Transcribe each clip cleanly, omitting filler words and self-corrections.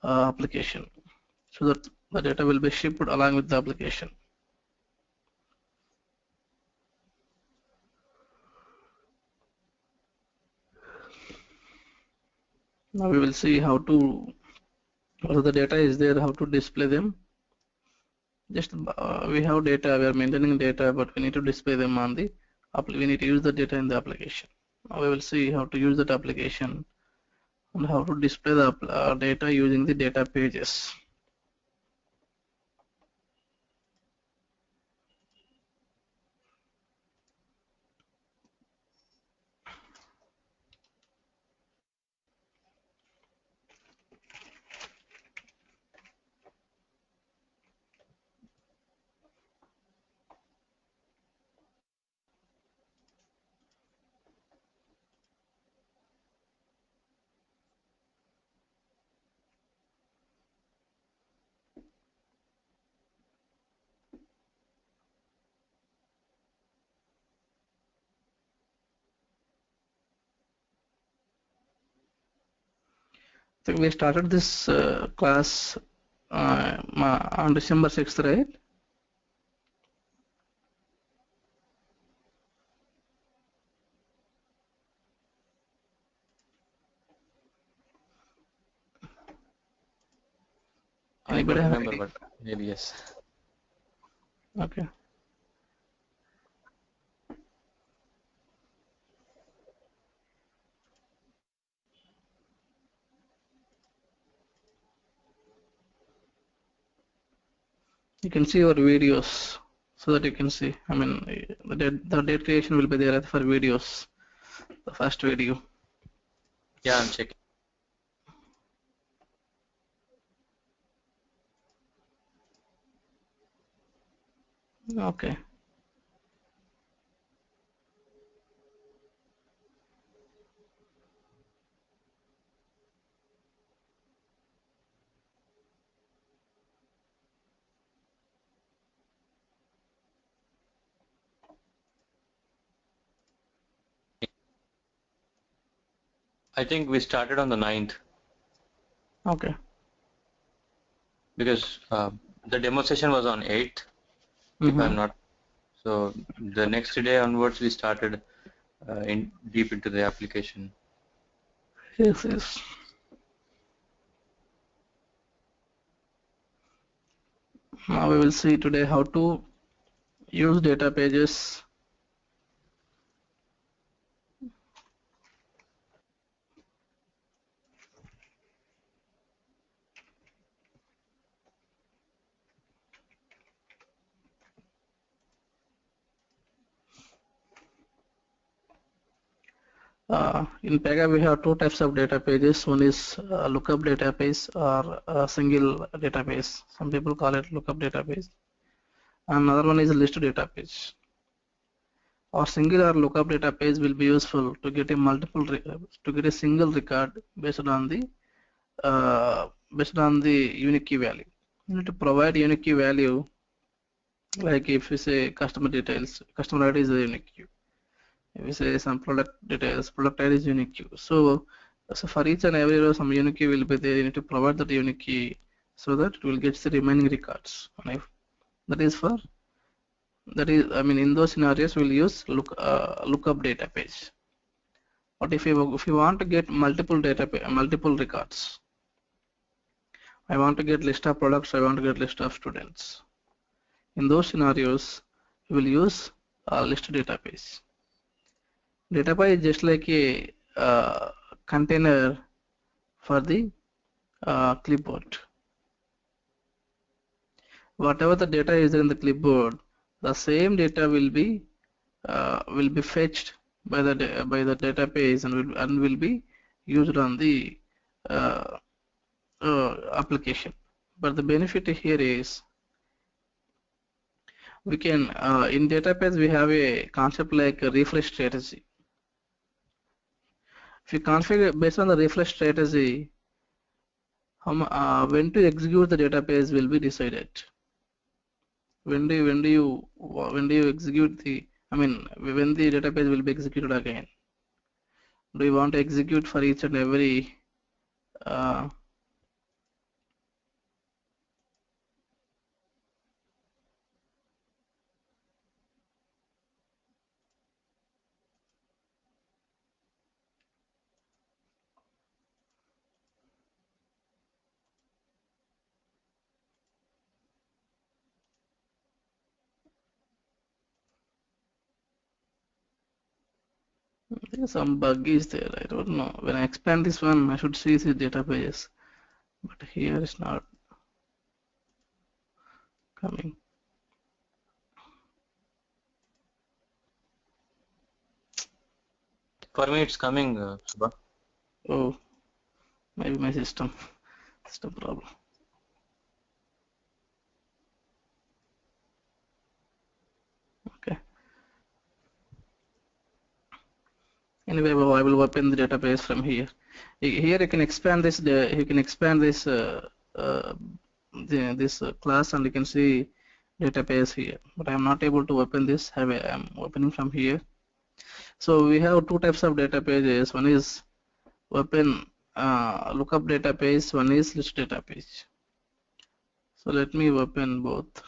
application, so that the data will be shipped along with the application. Now we will see how to, whether the data is there, how to display them. Just we have data, we are maintaining data, but we need to display them on the, we need to use the data in the application. Now we will see how to use that application and how to display the data using the data pages. So we started this class on December 6th, right? Anybody don't remember, but maybe yes. Okay. You can see our videos so that you can see. I mean, the date creation will be there for videos. The first video. Yeah, I'm checking. Okay. I think we started on the 9th. Okay. Because the demo session was on 8th, if I'm not. So the next day onwards, we started deep into the application. Yes, yes. Now we will see today how to use data pages. In Pega, we have two types of data pages. One is lookup database or a single database. Some people call it lookup database. Another one is a list database. Or single or lookup database will be useful to get a single record based on the unique key value. You need to provide unique key value, like if we say customer details, customer ID is a unique key. If we say some product details, product ID is unique key. So for each and every row, some unique key will be there. You need to provide that unique key so that it will get the remaining records. And if I mean, in those scenarios, we'll use lookup database. But if you want to get multiple records, I want to get list of products, I want to get list of students. In those scenarios, we will use a list database. Database is just like a container for the clipboard. Whatever the data is in the clipboard, the same data will be fetched by the database and will be used on the application. But the benefit here is we can in database we have a concept like a refresh strategy. If you configure based on the refresh strategy, when to execute the database will be decided. When do you execute the, I mean, when the database will be executed again? Do you want to execute for each and every There's some bug is there. I don't know. When I expand this one, I should see the data pages, but here it's not coming. For me, it's coming, Subha. Oh, maybe my system problem. Okay. Anyway, well, I will open the database from here. Here you can expand this. You can expand this this class, and you can see database here. But I am not able to open this. I am opening from here. So we have two types of data pages. One is open lookup data page. One is list data page. So let me open both.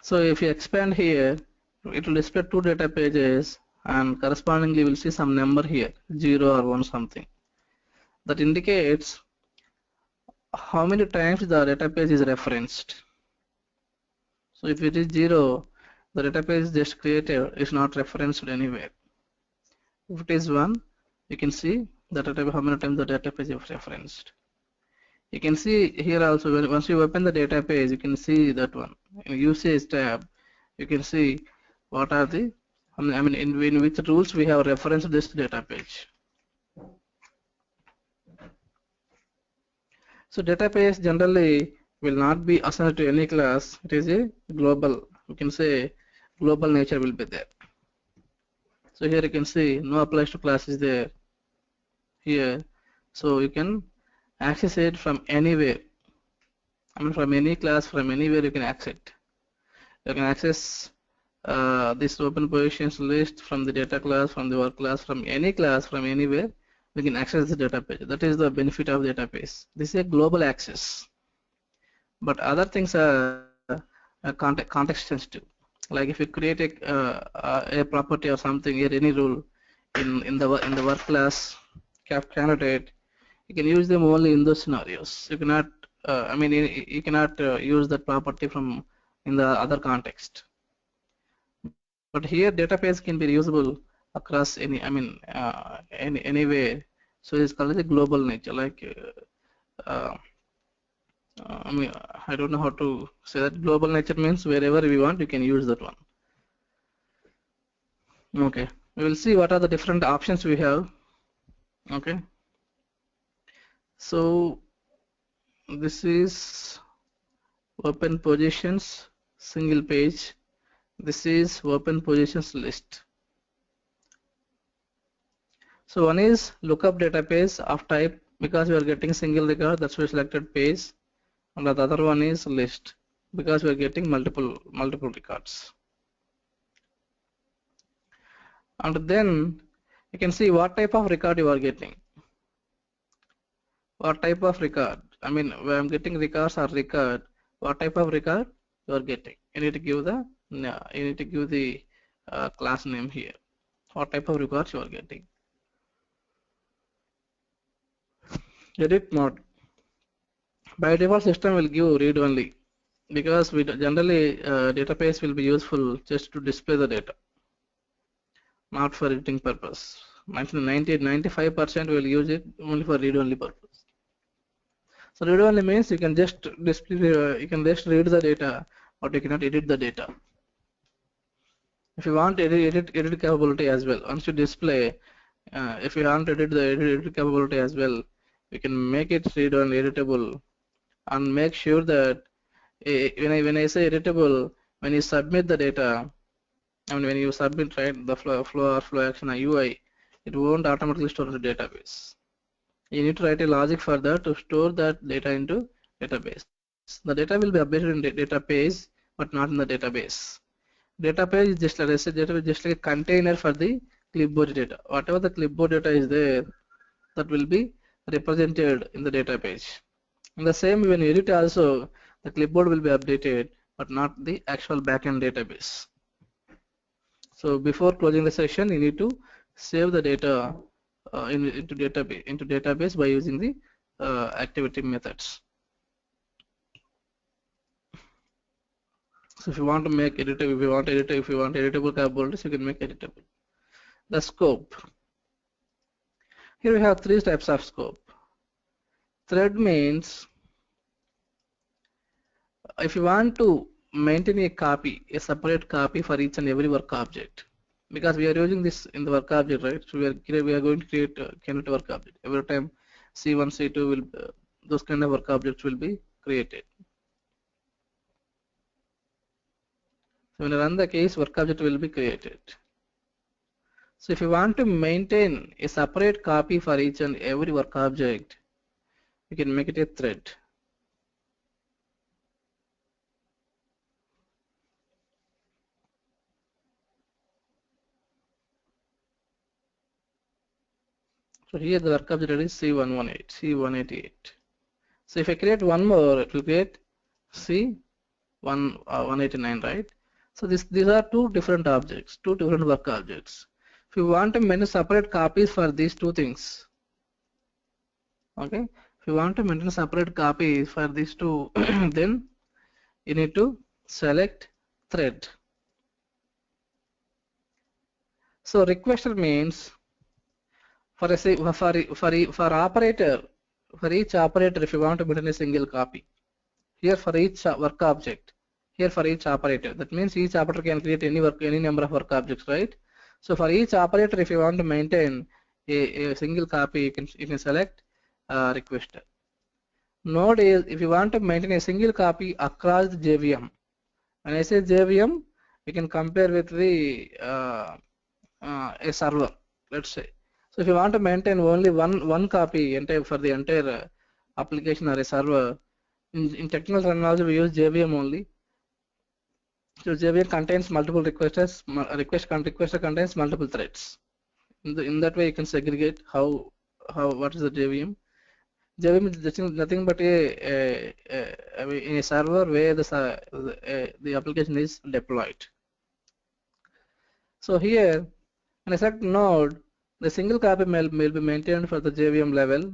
So if you expand here, it will display two data pages, and correspondingly we'll see some number here, 0 or 1 something. That indicates how many times the data page is referenced. So if it is 0, the data page just created is not referenced anywhere. If it is 1, you can see the data, how many times the data page is referenced. You can see here also, once you open the data page, you can see that one. In usage tab, you can see what are the, I mean in which rules we have referenced this data page. So database generally will not be assigned to any class. It is a global, you can say global nature will be there. So here you can see no applies to class is there here. So you can access it from anywhere. I mean from any class, from anywhere you can access it. You can access this open positions list from the data class, from the work class, from any class, from anywhere. We can access the data page. That is the benefit of database. This is a global access. But other things are context sensitive. Like if you create a property or something, or any rule in the work class candidate, you can use them only in those scenarios. You cannot, I mean, you cannot use that property from in the other context. But here database can be reusable across any, I mean, anywhere. So it's called a global nature. Like, I mean, I don't know how to say that. Global nature means wherever we want, you can use that one. Okay, we will see what are the different options we have. Okay, so this is open positions single page. This is open positions list. So one is lookup database of type, because we are getting single record, that's why selected page, and the other one is list because we are getting multiple records. And then you can see what type of record you are getting. What type of record? I mean, when I'm getting records or record, what type of record you are getting? You need to give the class name here. What type of records you are getting? Edit mode. By default, system will give read only, because we generally database will be useful just to display the data, not for editing purpose. 95% will use it only for read only purpose. So read only means you can just display, you can just read the data, but you cannot edit the data. If you want edit capability as well, once you display, if you want to edit the edit capability as well, we can make it read only editable, and make sure that when I say editable, when you submit the data, I mean when you submit the flow action UI, it won't automatically store in the database. You need to write a logic for that to store that data into database. The data will be updated in the database, but not in the database. Database is just like I said, database just like a container for the clipboard data. Whatever the clipboard data is there, that will be represented in the database. In the same, when you edit also, the clipboard will be updated, but not the actual backend database. So before closing the session, you need to save the data into database by using the activity methods. So if you want to make editable, if you want editable capabilities, you can make editable. The scope. Here we have three types of scope. Thread means if you want to maintain a separate copy for each and every work object, because we are using this in the work object, right? So we are going to create a candidate work object. Every time C1, C2 will those kind of work objects will be created. So when you run the case, work object will be created. So if you want to maintain a separate copy for each and every work object, you can make it a thread. So here the work object is C118, C188. So if I create one more, it will create C189, right? So these are two different objects, two different work objects. If you want to maintain separate copies for these two things, okay? If you want to maintain separate copies for these two, then you need to select thread. So requester means for operator, for each operator, if you want to maintain a single copy, here for each work object, here for each operator, that means each operator can create any number of work objects, right? So for each operator, if you want to maintain a single copy, you can select requester. Node is if you want to maintain a single copy across the JVM. When I say JVM, we can compare with the a server, let's say. So if you want to maintain only one copy for the entire application or a server, in technical terminology we use JVM only. So JVM contains multiple requesters. Requester contains multiple threads. In that way, you can segregate what is the JVM. JVM is nothing but a server where the application is deployed. So here, when I select node, the single copy will be maintained for the JVM level,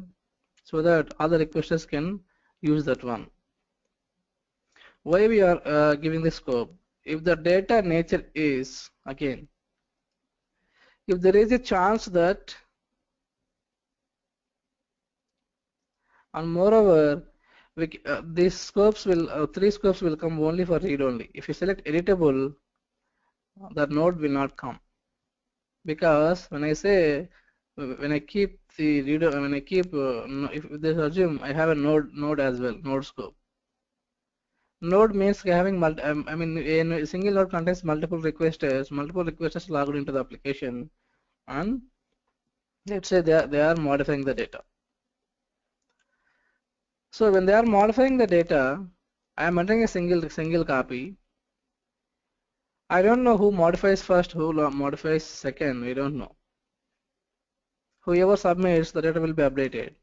so that other requesters can use that one. Why we are giving the scope? If the data nature is, again, if there is a chance that, and moreover, these scopes will, three scopes will come only for read only. If you select editable, that node will not come, because when I say, when I keep the reader, when I keep, if there's assume I have a node as well, node scope. Node means having a single node contains multiple requesters logged into the application, and let's say they are modifying the data. So when they are modifying the data, I am entering a single copy. I don't know who modifies first, who modifies second. We don't know. Whoever submits, the data will be updated.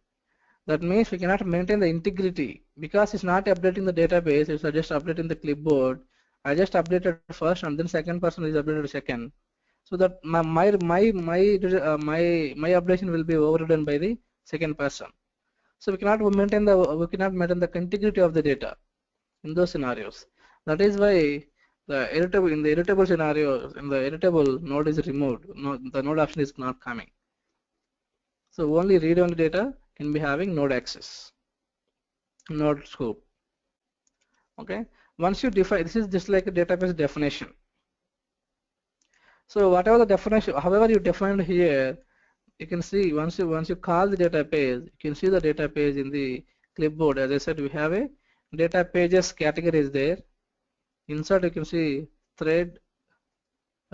That means we cannot maintain the integrity because it's not updating the database. It's just updating the clipboard. I just updated first, and then second person is updated second. So that my updation will be overridden by the second person. So we cannot maintain the integrity of the data in those scenarios. That is why the editable scenario, in the editable node is removed. The node option is not coming. So only read-only data can be having node access, node scope. Okay. Once you define, this is just like a database definition. So whatever the definition, however you defined here, you can see once you call the database, you can see the database in the clipboard. As I said, we have a data pages category is there. Inside you can see thread,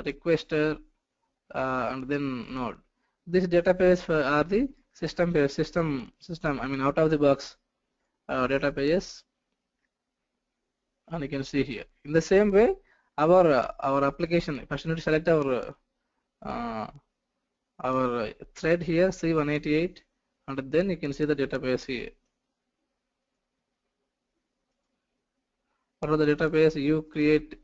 requester, and then node. This database are the system. I mean out of the box data pages, and you can see here. In the same way, our application. First, you need to select our thread here, C188, and then you can see the database here. What are the database you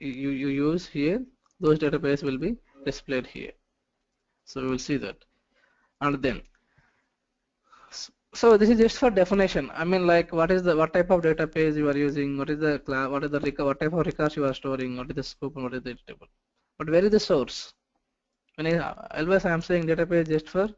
use here? Those database will be displayed here. So we will see that. And then, so this is just for definition. I mean, like, what type of database you are using, what is the class, what type of records you are storing, what is the scope, and what is the table. But where is the source? When always I am saying database just for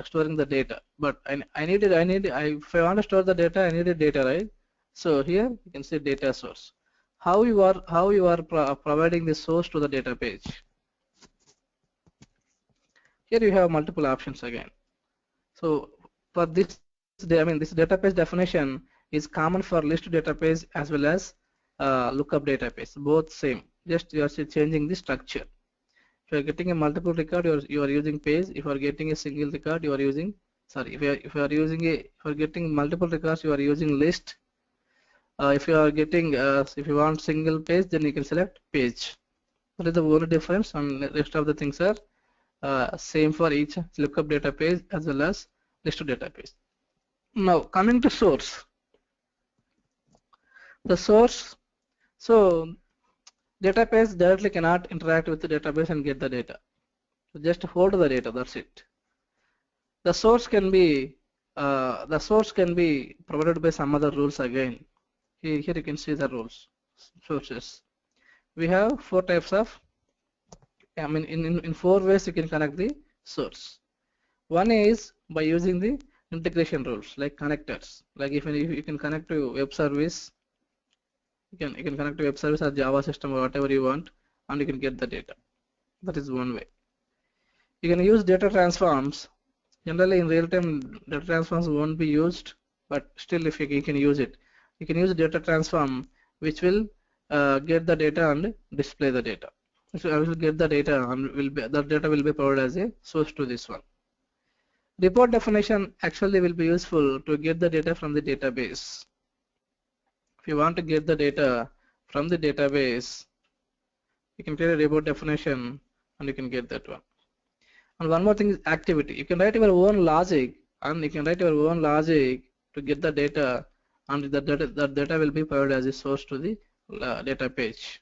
storing the data. But if I want to store the data, I need a data, right? So here you can see data source. How you are providing the source to the data page. Here you have multiple options again. So for this, this database definition is common for list database as well as lookup database, both same. Just you are changing the structure. If you are getting a multiple record, you are using page. If you are getting a single record, you are using if you are getting multiple records, you are using list. If you want single page, then you can select page. That is the only difference, and the rest of the things are same for each lookup database as well as list database. Now coming to source. The source, so database directly cannot interact with the database and get the data. So just hold the data, that's it. The source can be provided by some other rules again. Here you can see the rules, sources. We have four types of, in 4 ways you can connect the source. One is by using the integration rules like connectors. Like if you can connect to web service, you can connect to web service or Java system or whatever you want, and you can get the data. That is one way. You can use data transforms. Generally in real time data transforms won't be used, but still if you can use it. You can use data transform which will get the data and display the data. So I will get the data and the data will be provided as a source to this one. Report definition actually will be useful to get the data from the database. If you want to get the data from the database, you can create a report definition and you can get that one. And one more thing is activity. You can write your own logic to get the data, and the data will be provided as a source to the data page.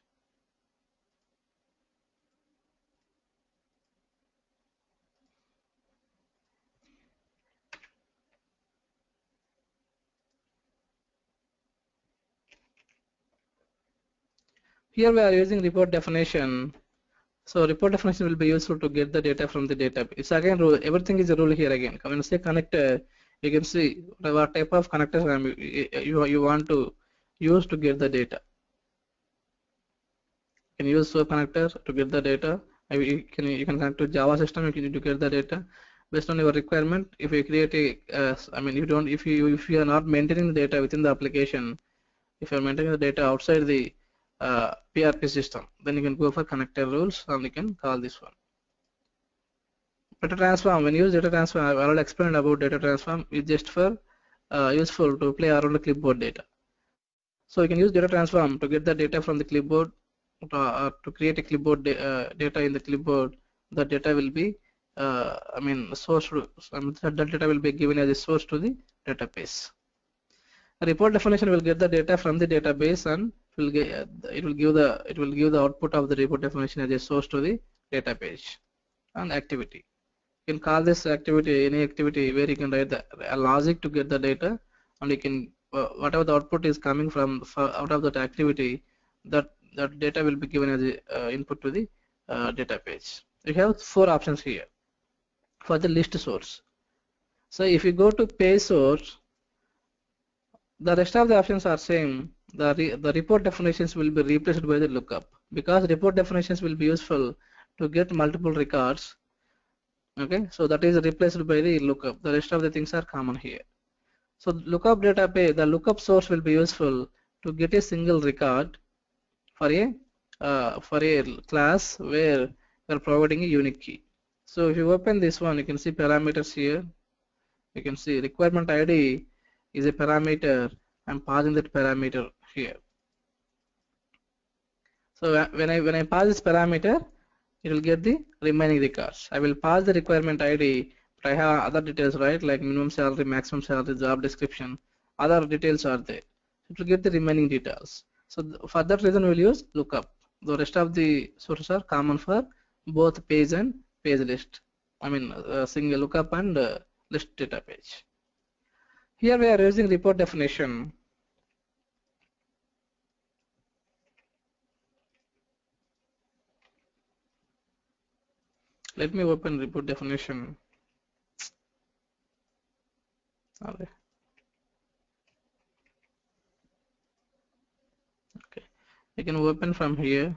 Here we are using report definition. So report definition will be useful to get the data from the database. It's again rule. Everything is a rule here again. When you say connector, you can see what type of connectors you want to use to get the data. You can use SOAP connector to get the data. You can connect to Java system. You can to get the data based on your requirement. If you create a, if you are not maintaining the data within the application, if you are maintaining the data outside the PRP system, then you can go for connector rules and you can call this one. Data transform. When you use data transform, I already explained about data transform. It's just for useful to play around the clipboard data. So you can use data transform to get the data from the clipboard, to create a clipboard data in the clipboard. The data will be source. That data will be given as a source to the database. A report definition will get the data from the database and it will give the output of the report definition as a source to the database. And activity, you can call this activity any activity where you can write a logic to get the data, and you can whatever the output is coming from out of that activity, that data will be given as a input to the database. We have 4 options here for the list source. So if you go to page source, the rest of the options are same. The report definitions will be replaced by the lookup, because report definitions will be useful to get multiple records. Okay, so that is replaced by the lookup. The rest of the things are common here. So lookup database, the lookup source will be useful to get a single record for a class where we are providing a unique key. So if you open this one, you can see parameters here. You can see requirement ID is a parameter. I'm passing that parameter here. So when I pass this parameter, it will get the remaining records. I will pass the requirement ID, but I have other details, right? Like minimum salary, maximum salary, job description. Other details are there. It will get the remaining details. So for that reason, we will use lookup. The rest of the sources are common for both page and page list. I mean single lookup and list data page. Here we are using report definition. Let me open report definition. Okay. Okay, you can open from here.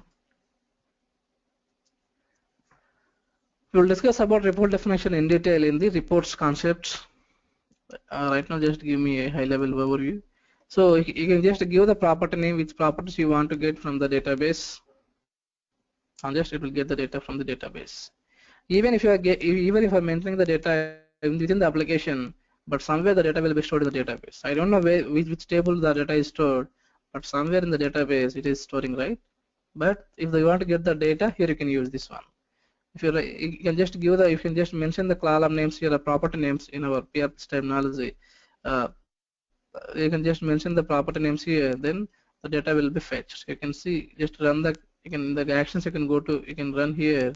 We will discuss about report definition in detail in the reports concepts. Right now, just give me a high-level overview. So you can just give the property name, which properties you want to get from the database, and just it will get the data from the database. Even if you are even if I'm entering the data within the application, but somewhere the data will be stored in the database. I don't know which table the data is stored, but somewhere in the database it is storing, right? But if you want to get the data, here you can use this one. If you can just give the, you can just mention the column names here, the property names in our PRPS terminology. You can just mention the property names here, then the data will be fetched. You can see, just run the, you can, the actions you can go to, you can run here,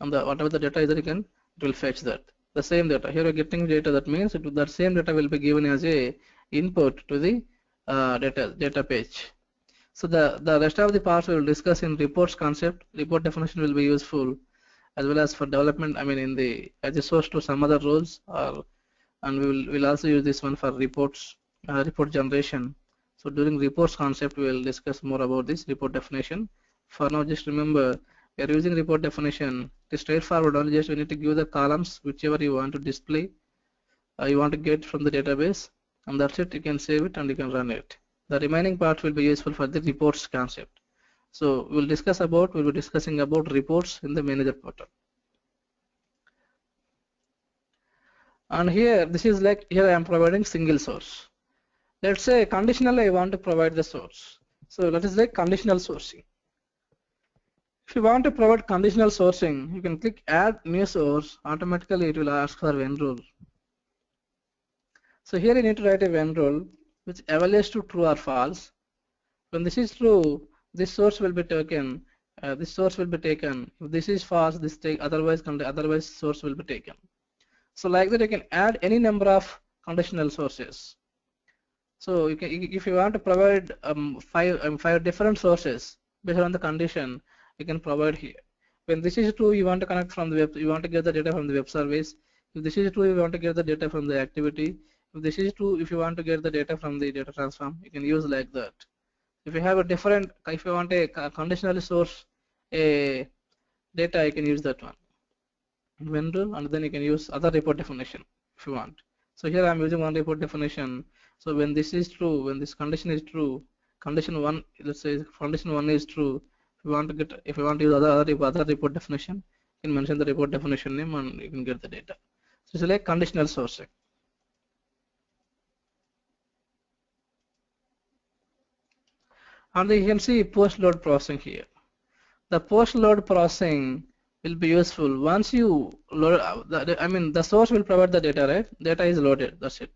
and the whatever the data is there, you can, it will fetch that. The same data, here you're getting data, that means that same data will be given as a input to the data page. So the rest of the parts we will discuss in reports concept. Report definition will be useful as well as for development, I mean in the as a source to some other roles, and we'll also use this one for reports, report generation. So during reports concept we will discuss more about this report definition. For now, just remember we are using report definition. It is straightforward, only just we need to give the columns whichever you want to display, you want to get from the database, and that's it. You can save it and you can run it. The remaining part will be useful for the reports concept. So we'll be discussing about reports in the manager portal. And here, this is like, here I am providing single source. Let's say conditionally I want to provide the source. So that is like conditional sourcing. If you want to provide conditional sourcing, you can click add new source. Automatically it will ask for when rule. So here you need to write a when rule which evaluates to true or false. When this is true, this source will be taken. This source will be taken. If this is false, this take otherwise source will be taken. So like that, you can add any number of conditional sources. So you can, if you want to provide five different sources based on the condition, you can provide here. When this is true, you want to connect from the web. You want to get the data from the web service. If this is true, you want to get the data from the activity. If this is true, if you want to get the data from the data transform, you can use like that. If you have a different, if you want a conditionally source a data, you can use that one when rule, and then you can use other report definition if you want. So here I am using one report definition. So when this is true, when this condition is true, condition one, let's say condition one is true. If you want to use other report definition, you can mention the report definition name and you can get the data. So it's like conditional sourcing. And you can see post-load processing here. The post-load processing will be useful once you load. The source will provide the data, right? Data is loaded. That's it.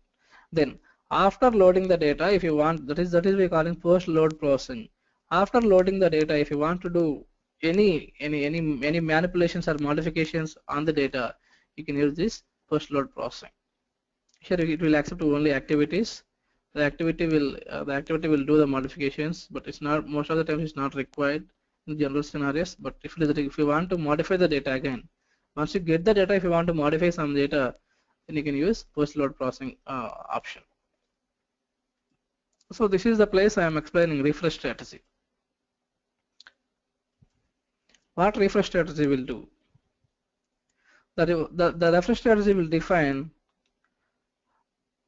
Then after loading the data, if you want, that is we calling post-load processing. After loading the data, if you want to do any manipulations or modifications on the data, you can use this post-load processing. Here it will accept only activities. The activity will do the modifications, but it's not, most of the times it's not required in general scenarios. But if you want to modify the data again, once you get the data, if you want to modify some data, then you can use post-load processing option. So this is the place I am explaining refresh strategy. What refresh strategy will do? The refresh strategy will define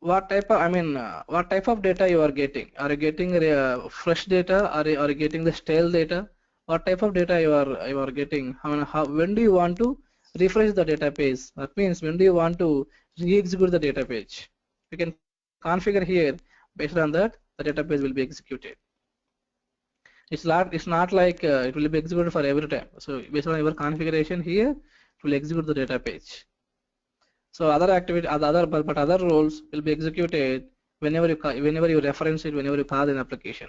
what type of data you are getting. Are you getting fresh data? Are you getting the stale data? What type of data you are getting? When do you want to refresh the database? That means when do you want to re-execute the data page? You can configure here. Based on that, the database will be executed. It's not like it will be executed for every time. So based on your configuration here, it will execute the data page. So other activity, other roles will be executed whenever you reference it, whenever you call an application.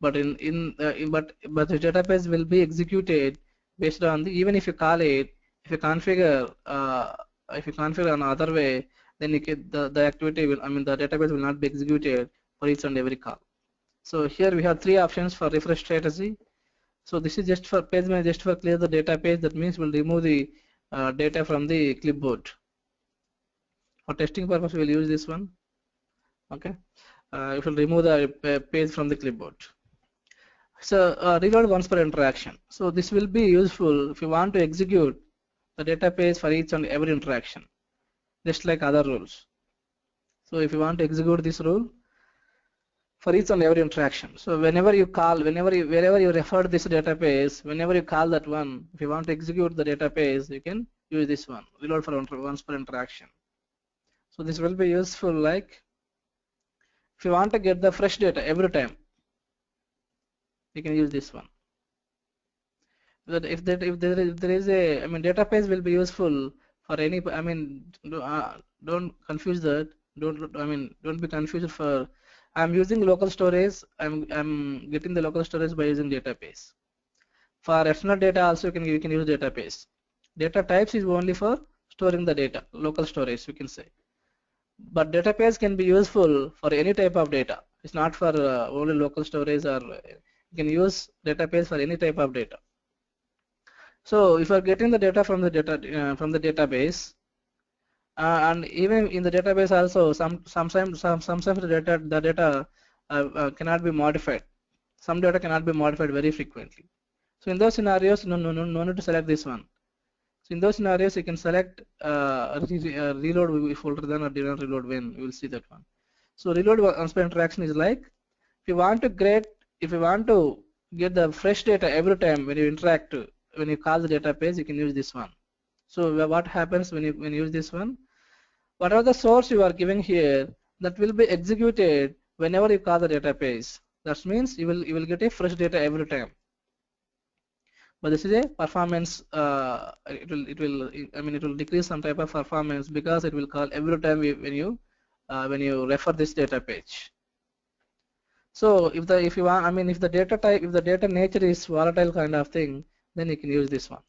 But but the database will be executed based on the, even if you call it, if you configure another way, then the activity will, the database will not be executed for each and every call. So here we have three options for refresh strategy. So this is just for page manager, just for clear the data page. That means we'll remove the data from the clipboard. For testing purpose, we'll use this one. Okay, it will remove the page from the clipboard. So reload once per interaction. So this will be useful if you want to execute the data page for each and every interaction, just like other rules. So if you want to execute this rule for each and every interaction, so whenever you call, wherever you refer this database, whenever you call that one, if you want to execute the database, you can use this one, reload for once per interaction. So this will be useful, like if you want to get the fresh data every time, you can use this one. That if there is a, database will be useful for any, don't confuse that. Don't be confused for, I'm using local storage. I'm getting the local storage by using database. For external data also you can use database. Data types is only for storing the data, local storage you can say. But database can be useful for any type of data. It's not for only local storage, or you can use database for any type of data. So if you are getting the data from the database, and even in the database also, sometimes the data cannot be modified. Some data cannot be modified very frequently. So in those scenarios, no need to select this one. So in those scenarios, you can select reload folder then, or do not reload when. You will see that one. So reload once per interaction is like, if you want to get the fresh data every time when you interact, when you call the database, you can use this one. So what happens when you use this one? Whatever the source you are giving here, that will be executed whenever you call the database. That means you will get a fresh data every time. But this is a performance. It will decrease some type of performance, because it will call every time when you refer this data page. So if the data nature is volatile kind of thing, then you can use this one.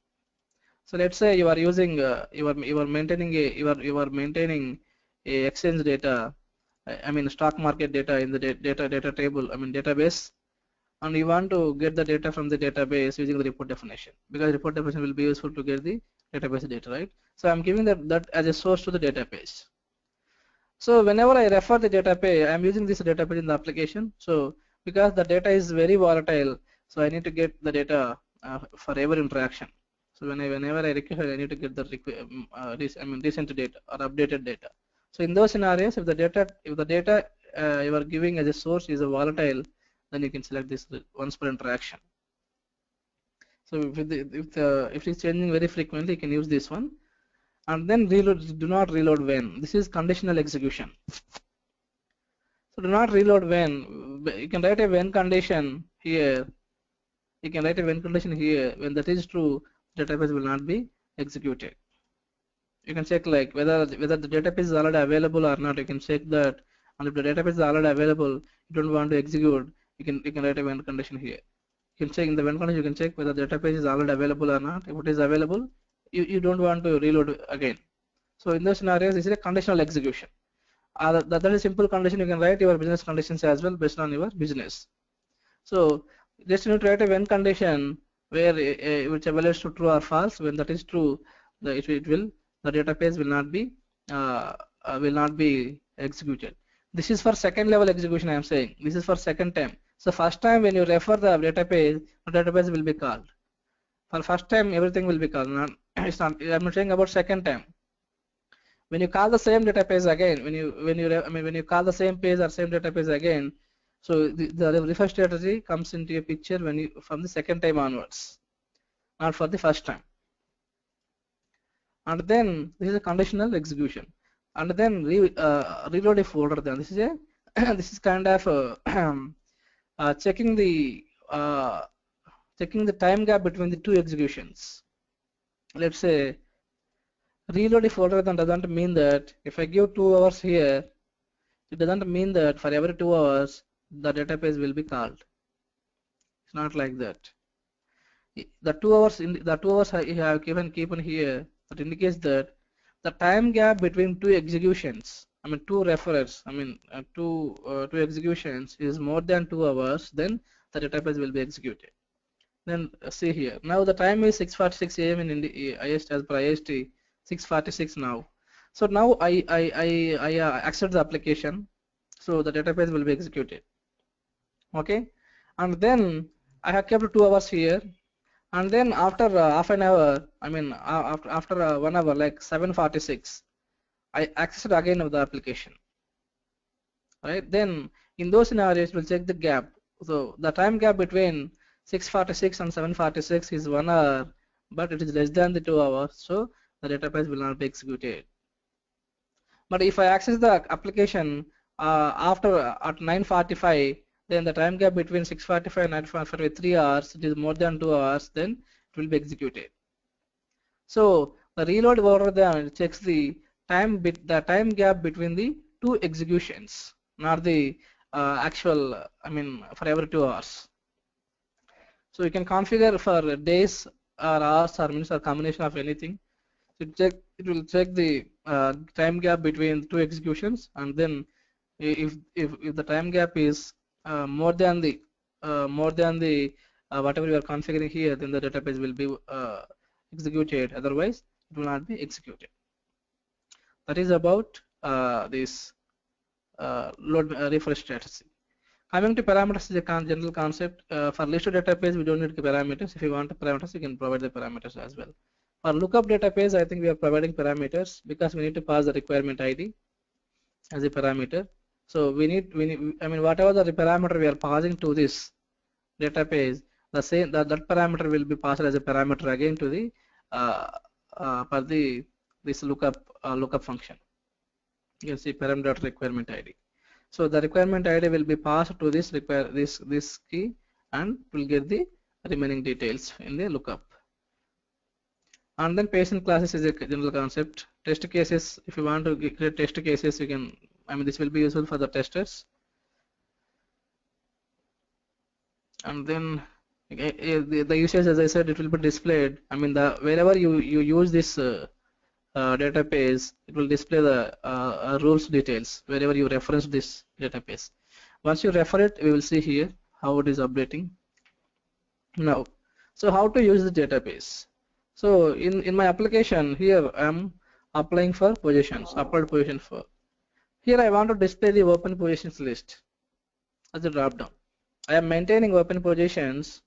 So let's say you are using you are maintaining a exchange data, stock market data in the data table, database, and you want to get the data from the database using the report definition, because report definition will be useful to get the database data, right? So I'm giving that as a source to the database. So whenever I refer the database, I'm using this database in the application. So because the data is very volatile, so I need to get the data for every interaction. So whenever I require, I need to get the recent data or updated data. So in those scenarios, if the data you are giving as a source is a volatile, then you can select this once per interaction. So if it's changing very frequently, you can use this one. And then reload, do not reload when. This is conditional execution. So do not reload when. You can write a when condition here. You can write a when condition here. When that is true, database will not be executed. You can check like whether the database is already available or not. You can check that, and if the database is already available, you don't want to execute, you can write a when condition here. You can check in the when condition. You can check whether the database is already available or not. If it is available, you don't want to reload again. So in those scenarios, this is a conditional execution. That is a simple condition. You can write your business conditions as well based on your business. So just you need to write a when condition where which evaluates to true or false. When that is true, the database will not be executed. This is for second level execution. I am saying this is for second time. So first time when you refer the database will be called. For first time everything will be called. It's not. I'm not saying about second time. When you call the same database again, when you call the same page or same database again, so the refresh strategy comes into a picture from the second time onwards, not for the first time. And then this is a conditional execution. And then reload a folder. Then this is kind of checking the time gap between the two executions. Let's say reload a folder then doesn't mean that if I give 2 hours here, It doesn't mean that for every 2 hours the database will be called. It's not like that. The 2 hours I have keeping here, that indicates that the time gap between two executions, I mean two referrers, I mean two executions is more than 2 hours, then the database will be executed. Then see here, now the time is 6:46 a.m. in IST, as per IST 6:46 now. So now I accept the application, so the database will be executed. Okay, and then I have kept 2 hours here, and then after half an hour, I mean after 1 hour, like 7:46, I accessed again of the application. Right, then in those scenarios we'll check the gap. So the time gap between 6:46 and 7:46 is 1 hour, but it is less than the 2 hours, so the database will not be executed. But if I access the application after at 9:45, then the time gap between 6:45 and 9:45 is 3 hours, it is more than 2 hours, then it will be executed. So the reload order then checks the time gap between the two executions, not the actual, I mean for every 2 hours. So you can configure for days or hours or minutes or combination of anything. It will check the time gap between two executions, and then if the time gap is more than the whatever you are configuring here, then the database will be executed. Otherwise, it will not be executed. That is about this load refresh strategy. Coming to parameters is a general concept. For list database, we don't need parameters. If you want parameters, you can provide the parameters as well. For lookup database, I think we are providing parameters because we need to pass the requirement ID as a parameter. So we need, I mean, whatever the parameter we are passing to this database, the same that parameter will be passed as a parameter again to the for this lookup function. You can see param requirement ID. So the requirement ID will be passed to this this key, and will get the remaining details in the lookup. And then patient classes is a general concept. Test cases, if you want to create test cases, you can, I mean this will be useful for the testers. And then the usage, as I said, it will be displayed. I mean wherever you use this database, it will display the rules details wherever you reference this database. Once you refer it, we will see here how it is updating now. So how to use the database? So in my application here, I am applying for positions, upload position for. Here I want to display the open positions list as a drop down. I am maintaining open positions.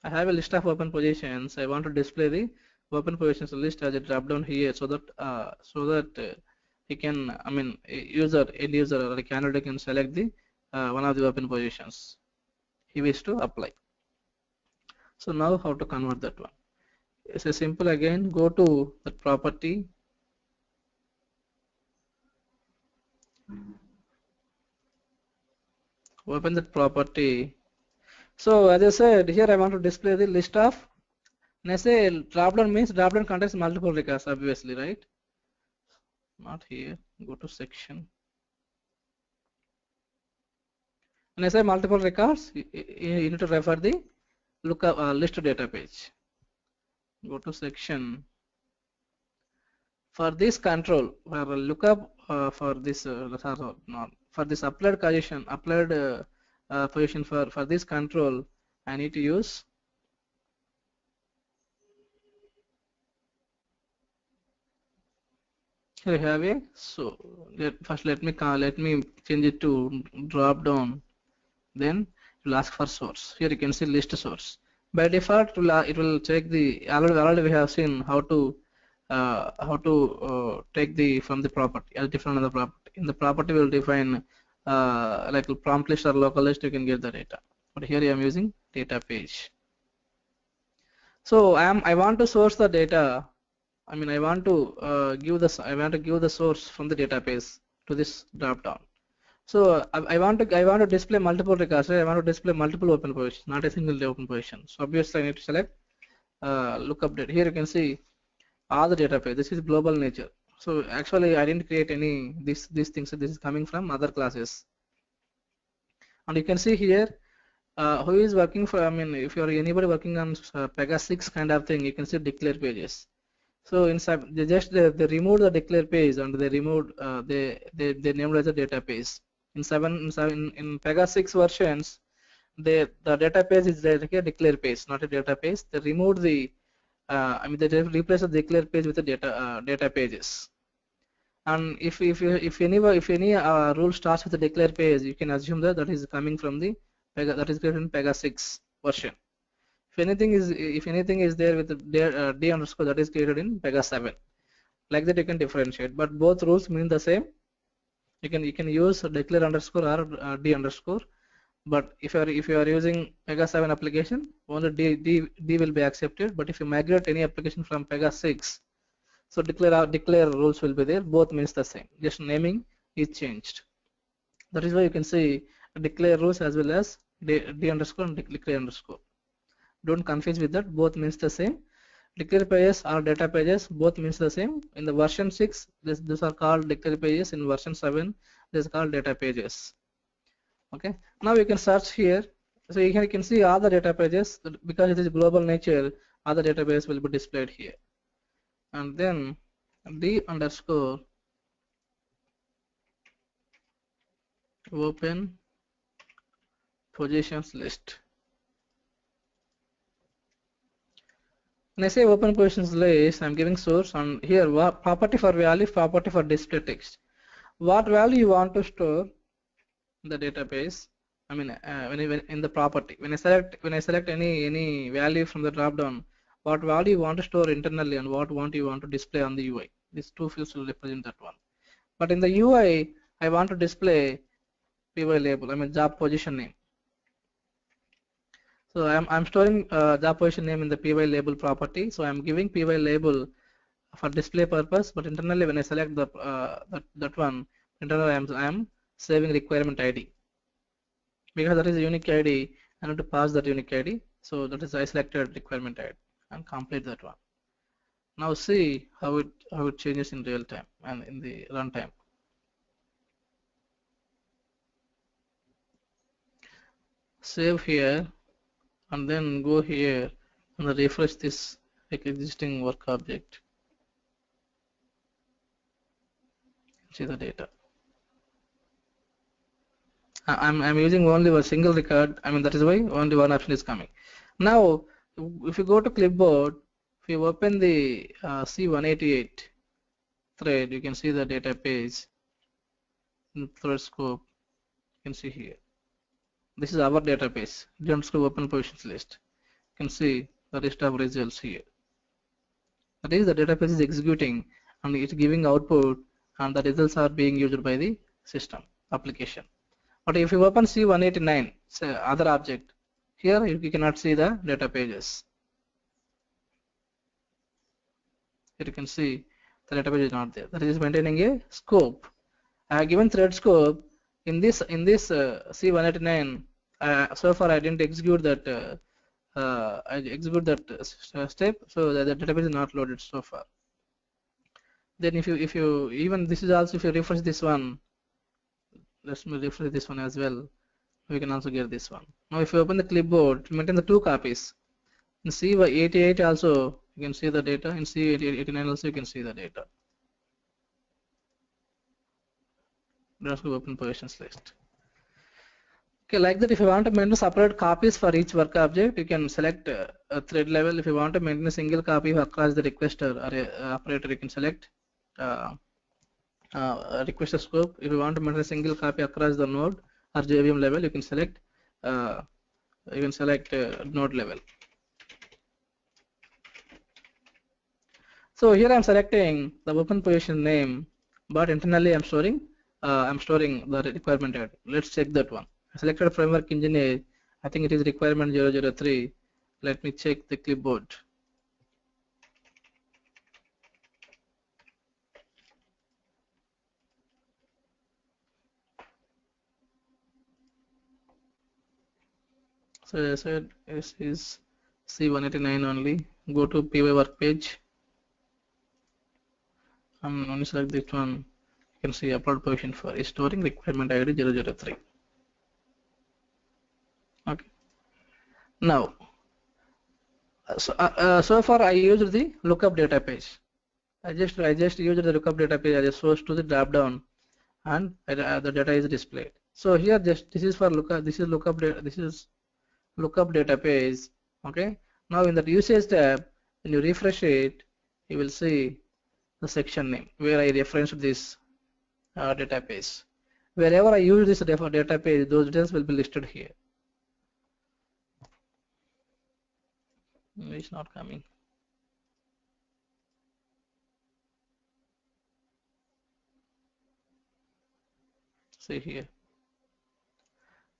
I have a list of open positions. I want to display the open positions list as a drop down here, so that he can, I mean end user or a candidate can select the one of the open positions he wishes to apply. So now how to convert that one? It's a simple, again go to the property, open that property. So as I said, here I want to display the list of, and I say dropdown means dropdown contains multiple records, obviously, right? Not here. Go to section. When I say multiple records, you need to refer the lookup list data page. Go to section. For this control, for lookup for this for this applied position, position for this control, I need to use here. I have a, so first let me change it to drop down. Then it will ask for source. Here you can see list source. By default, it will check the already we have seen how to take the from the property as different on the property. In the property we will define like prompt list or local list. You can get the data. But here I am using data page. So I want to source the data. I mean I want to give the source from the database to this drop down. So I want to display multiple records. Right? I want to display multiple open positions, not a single open position. So obviously I need to select lookup data. Here you can see all the database. This is global nature. So actually I didn't create any these things. This is coming from other classes. And you can see here who is working for, I mean, if you're anybody working on Pega 6 kind of thing, you can see declare pages. So inside they removed the declare page and they removed they named as a database. In Pega 6 versions, the database is like a declare page, not a database. They removed the I mean they replaced the declare page with the data pages. And if any rule starts with a declare page, you can assume that that is coming from the Pega, that is created in Pega 6 version. If anything is there with the d underscore, that is created in Pega 7. Like that you can differentiate, but both rules mean the same. You can use declare underscore or d underscore, but if you are using Pega 7 application, only d will be accepted. But if you migrate any application from Pega 6, so declare rules will be there. Both means the same. Just naming is changed. That is why you can say declare rules as well as d underscore and declare underscore. Don't confuse with that. Both means the same. Declare pages or data pages both means the same. In the version 6, these are called declare pages. In version 7, this is called data pages. Okay. Now you can search here. So you can see all the data pages because it is global nature. All the database will be displayed here. And then d underscore open positions list. When I say open positions list, I'm giving source, and here property for value, property for display text. What value you want to store in the database? I mean, when in the property, when I select any value from the drop down, what value you want to store internally and what you want to display on the UI. These two fields will represent that one. But in the UI, I want to display py label. I mean job position name. So I'm storing job position name in the py label property. So I'm giving py label for display purpose, but internally when I select the that one, internally I'm saving requirement ID because that is a unique ID. I need to pass that unique ID. So that is I selected requirement ID and complete that one. Now see how it changes in real time and in the runtime. Save here and then go here and refresh this existing work object. See the data. I'm using only a single record. I mean that is why only one option is coming. Now if you go to clipboard, if you open the C188 thread, you can see the data page in thread scope. You can see here. This is our database. Don't scope open positions list. You can see the list of results here. That is the database is executing and it's giving output, and the results are being used by the system application. But if you open C189, say other object, here you cannot see the data pages. Here you can see the database is not there. That is maintaining a scope. I have given thread scope in this C189. So far I didn't execute that. I execute that step, so the database is not loaded so far. Then if you even this is also, if you refresh this one, let me refresh this one as well. We can also get this one. Now if you open the clipboard, maintain the two copies. In C88 also you can see the data. In C89 also you can see the data. Let's go open positions list. Okay, like that, if you want to maintain separate copies for each work object, you can select a thread level. If you want to maintain a single copy across the requester or operator, you can select requester scope. If you want to maintain a single copy across the node or JVM level, you can select node level. So here I'm selecting the open position name, but internally I'm storing the requirement ID. Let's check that one. I selected framework engineer. I think it is requirement 003. Let me check the clipboard. So I said this is C189 only. Go to PY work page. when you select this one, you can see upload position for is storing requirement ID 003. Okay. Now, so far I used the lookup data page. I just used the lookup data page as a source to the drop down, and the data is displayed. So here just this is for lookup. This is lookup data. This is lookup data page. Okay. Now in the usage tab, when you refresh it, you will see the section name where I referenced this database. Wherever I use this database, those details will be listed here. It's not coming. See here.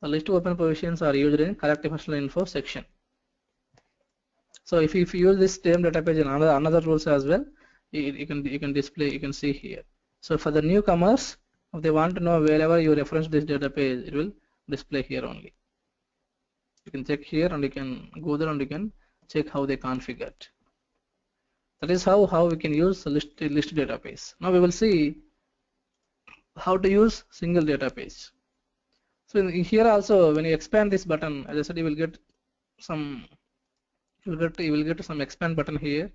The list of open positions are used in collective personal info section. So if you use this same database in another rules as well, you can display, you can see here. So for the newcomers, if they want to know wherever you reference this database, it will display here only. You can check here and you can go there and you can check how they configured. That is how we can use the list database. Now we will see how to use single database. So here also, when you expand this button, as I said, you will get some expand button here.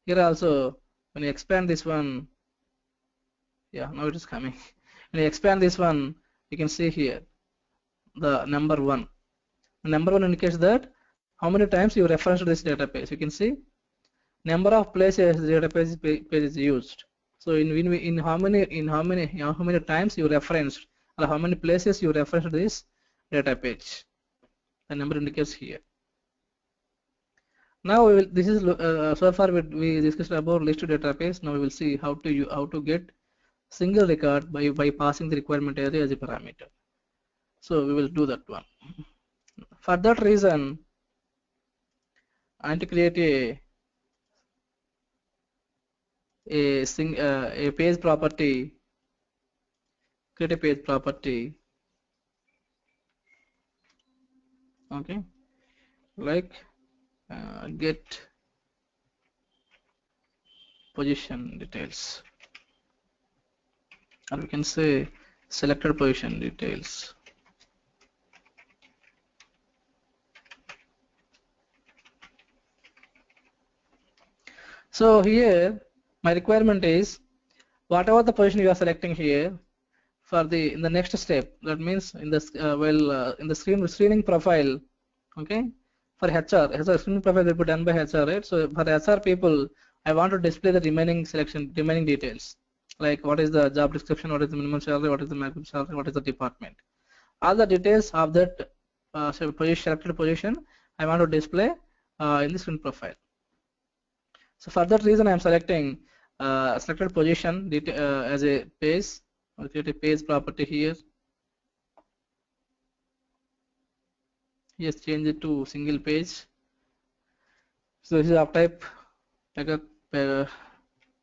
Here also, when you expand this one, yeah, now it is coming. When you expand this one, you can see here the number 1. The number 1 indicates that how many times you reference to this database. You can see number of places the database page is used. So in how many times you referenced, or how many places you reference this data page. The number indicates here. Now we will, this is so far we discussed about list database. Now we will see how to get single record by passing the requirement area as a parameter. So we will do that one. For that reason, I need to create a page property. Create a page property. Okay, like get position details, or we can say selected position details. So here my requirement is whatever the position you are selecting here for in the next step. That means in the in the screening profile. Okay, for HR screening profile will be done by HR, right? So for HR people, I want to display the remaining details, like what is the job description, what is the minimum salary, what is the maximum salary, what is the department. All the details of that selected position I want to display in the screen profile. So for that reason I am selecting selected position as a page. I'll create a page property here. Yes, change it to single page. So this is of type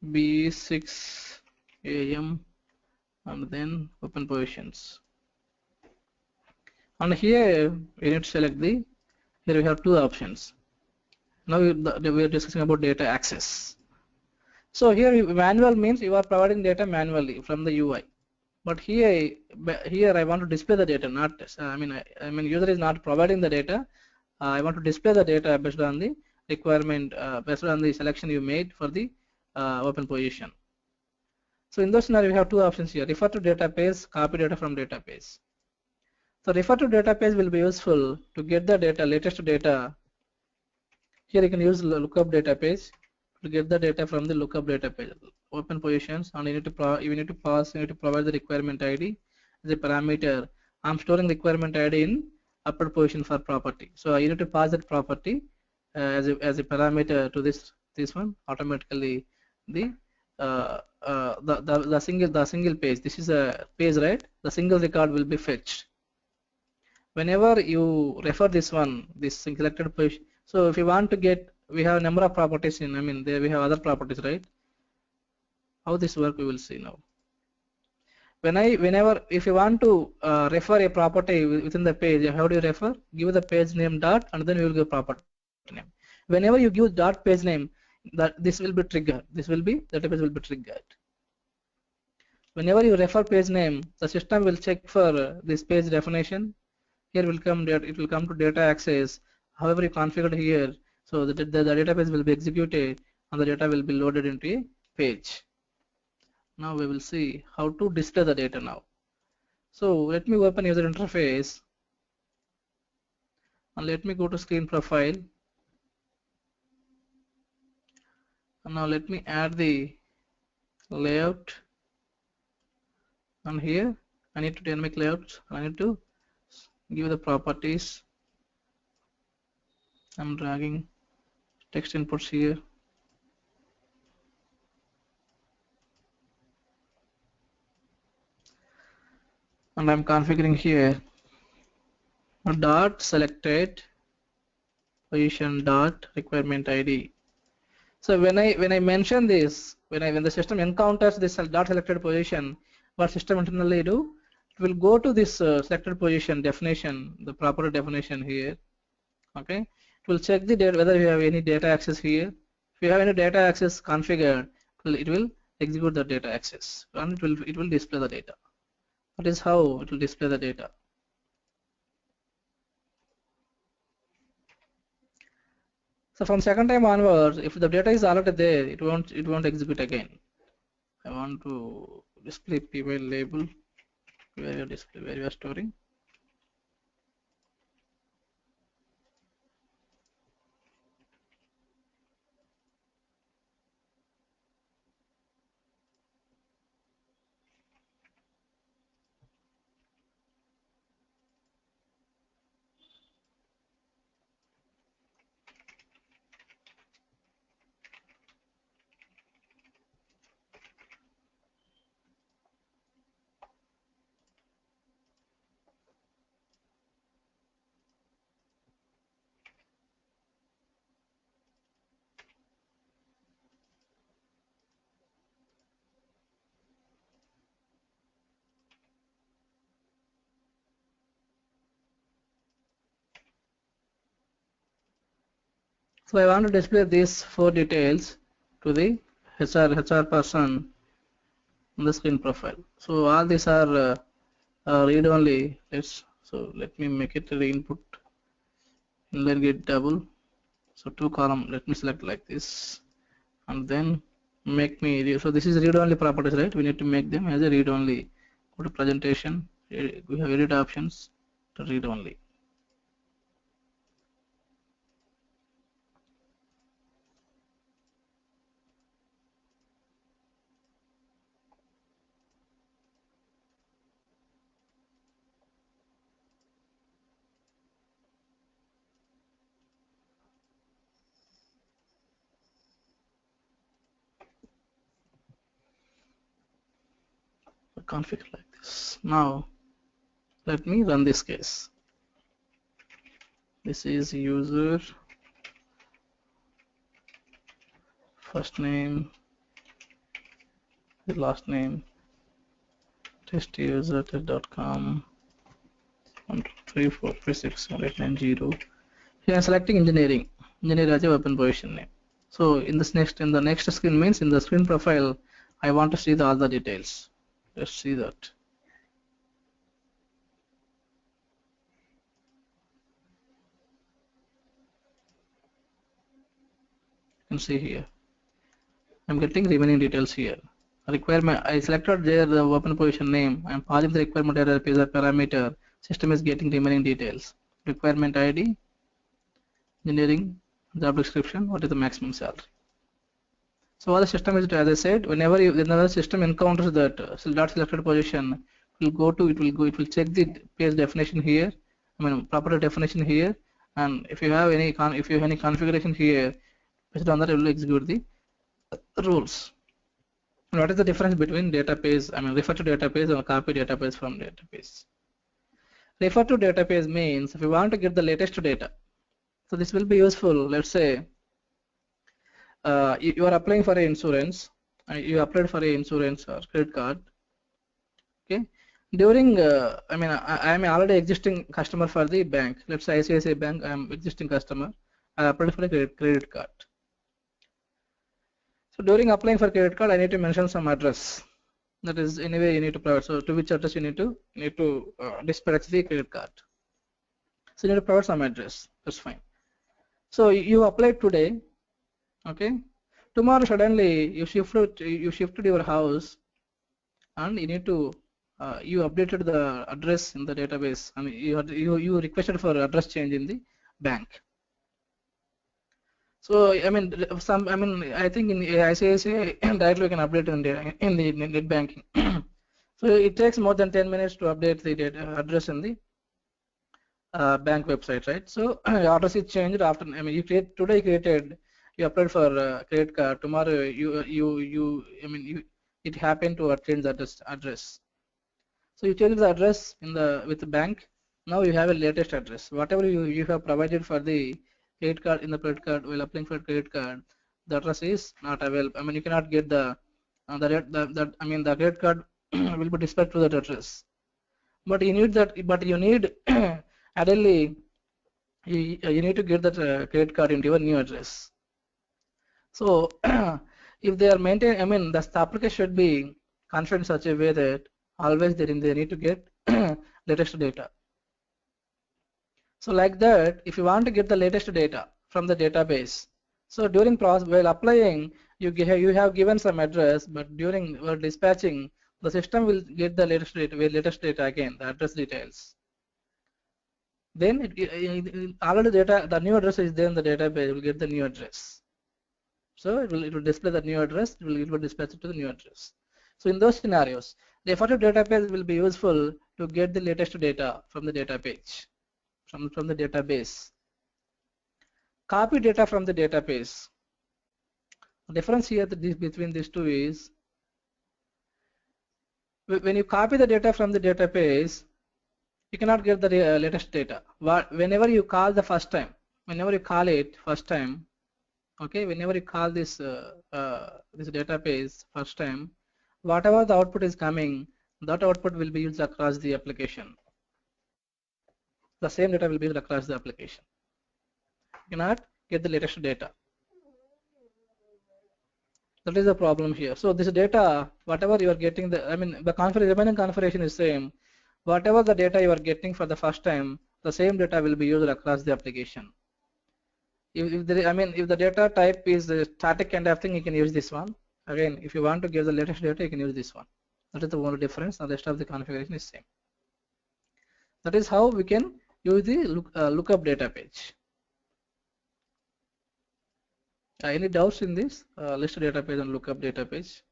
B6 AM and then open positions. And here we need to select here we have two options. Now we are discussing about data access. So here manual means you are providing data manually from the UI. But here I want to display the data, not I mean user is not providing the data. I want to display the data based on the requirement, based on the selection you made for the open position. So in this scenario we have two options here: refer to database, copy data from database. So refer to database will be useful to get the data, latest data. Here you can use lookup database to get the data from the lookup database. Open positions, and you need to provide the requirement ID as a parameter. I'm storing requirement ID in upload position for property. So you need to pass that property as a parameter to this one. Automatically the single page. This is a page, right? The single record will be fetched. Whenever you refer this selected position. So if you want to get, we have a number of properties in. I mean, there we have other properties, right? How this work we will see now. Whenever if you want to refer a property within the page, how do you refer? Give the page name dot and then you will give property name. Whenever you give dot page name, that this will be triggered. Database will be triggered. Whenever you refer page name, the system will check for this page definition. Here will come that it will come to data access. However you configured here, so the database will be executed and the data will be loaded into a page. Now we will see how to display the data now. So let me open user interface and let me go to screen profile. And now let me add the layout, and here I need to dynamic layouts. I need to give the properties. I'm dragging text inputs here. And I'm configuring here dot selected position dot requirement ID. So when I mention this, when the system encounters this dot selected position, what system internally do? It will go to this selected position definition, the proper definition here. Okay, it will check the data whether you have any data access here. If you have any data access configured, it will execute the data access and it will display the data. That is how it will display the data. So from second time onwards, if the data is already there, it won't execute again. I want to display py label where you are storing. So I want to display these 4 details to the HR person on the screen profile. So all these are read only. Let me make it the input inline get double. So 2 column. Let me select like this, and then make me. So this is read only properties, right? We need to make them as a read only. Go to presentation. We have edit options to read only. Configure like this. Now let me run this case. This is user first name, the last name, test user test.com 1 2 3 4 5 6 7 8 9 0. Here I'm selecting engineering as a open position name. So in the next screen means in the screen profile, I want to see all the details. Let's see that. You can see here. I'm getting remaining details here. Requirement, I selected there the open position name. I'm passing the requirement error as a parameter. System is getting remaining details. Requirement ID, engineering, job description, what is the maximum salary. So all the system is, as I said, whenever the system encounters that dot selected position, it will check the page definition here. I mean proper definition here, and if you have any configuration here, based on that it will execute the rules. And what is the difference between database? I mean refer to database or copy database from database. Refer to database means if you want to get the latest data. So this will be useful. Let's say you are applying for an insurance. You applied for an insurance or credit card. Okay. During I am already existing customer for the bank. Let's say ICICI Bank. I am existing customer. I applied for a credit card. So during applying for credit card, I need to mention some address. That is anyway you need to provide. So to which address you need to dispatch the credit card. So you need to provide some address. That's fine. So you applied today, okay? Tomorrow suddenly you shifted your house, and you need to you updated the address in the database. I mean you requested for address change in the bank. So I think in ICICI directly you can update in the net banking. So it takes more than 10 minutes to update the address in the bank website, right? So address is changed after. I mean, you applied for credit card. Tomorrow it happened to change the address. So you change the address with the bank. Now you have a latest address. Whatever you have provided for the credit card in the credit card while applying for credit card, the address is not available. I mean, you cannot get the credit card will be dispatched to that address. But you need that. But you need ideally you need to get that credit card into your new address. So if they are maintained, I mean, the application should be configured in such a way that always they need to get latest data. So like that, if you want to get the latest data from the database, so during process while applying, you have given some address, but during dispatching, the system will get the latest data again, the address details. Then already the new address is there in the database. It will get the new address. So it will display the new address. It will dispatch it to the new address. So in those scenarios, the effective database will be useful to get the latest data from the database. From the database. Copy data from the database. The difference here between these two is when you copy the data from the database, you cannot get the latest data. Whenever you call the first time, whenever you call it first time, okay, whenever you call this this database first time, whatever the output is coming, that output will be used across the application. The same data will be used across the application. You cannot get the latest data. That is the problem here. So this data, whatever you are getting, the remaining configuration is same. Whatever the data you are getting for the first time, the same data will be used across the application. If the data type is a static kind of thing, you can use this one. Again, if you want to give the latest data, you can use this one. That is the only difference. The rest of the configuration is same. That is how we can use the lookup data page. Any doubts in this list data page and lookup data page?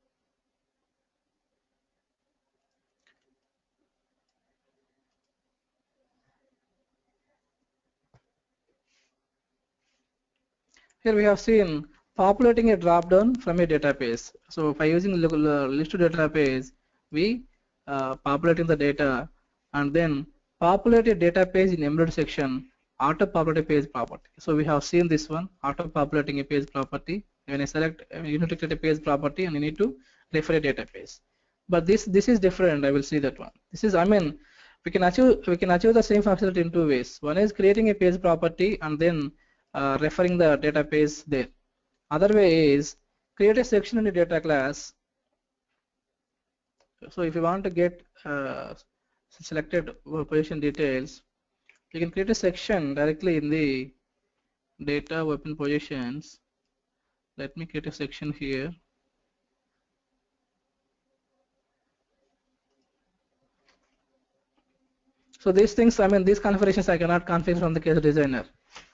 Here we have seen populating a drop-down from a database. So by using list database, we populating the data and then populate a data page in embedded section, auto populate a page property. So we have seen this one, auto populating a page property. When I select, you need to create a page property and you need to refer a database. But this is different. I will see that one. This is, we can achieve the same functionality in two ways. One is creating a page property and then referring the database there. Other way is create a section in the data class. So if you want to get selected position details, you can create a section directly in the data open positions. Let me create a section here. So these things, these configurations I cannot configure from the case designer.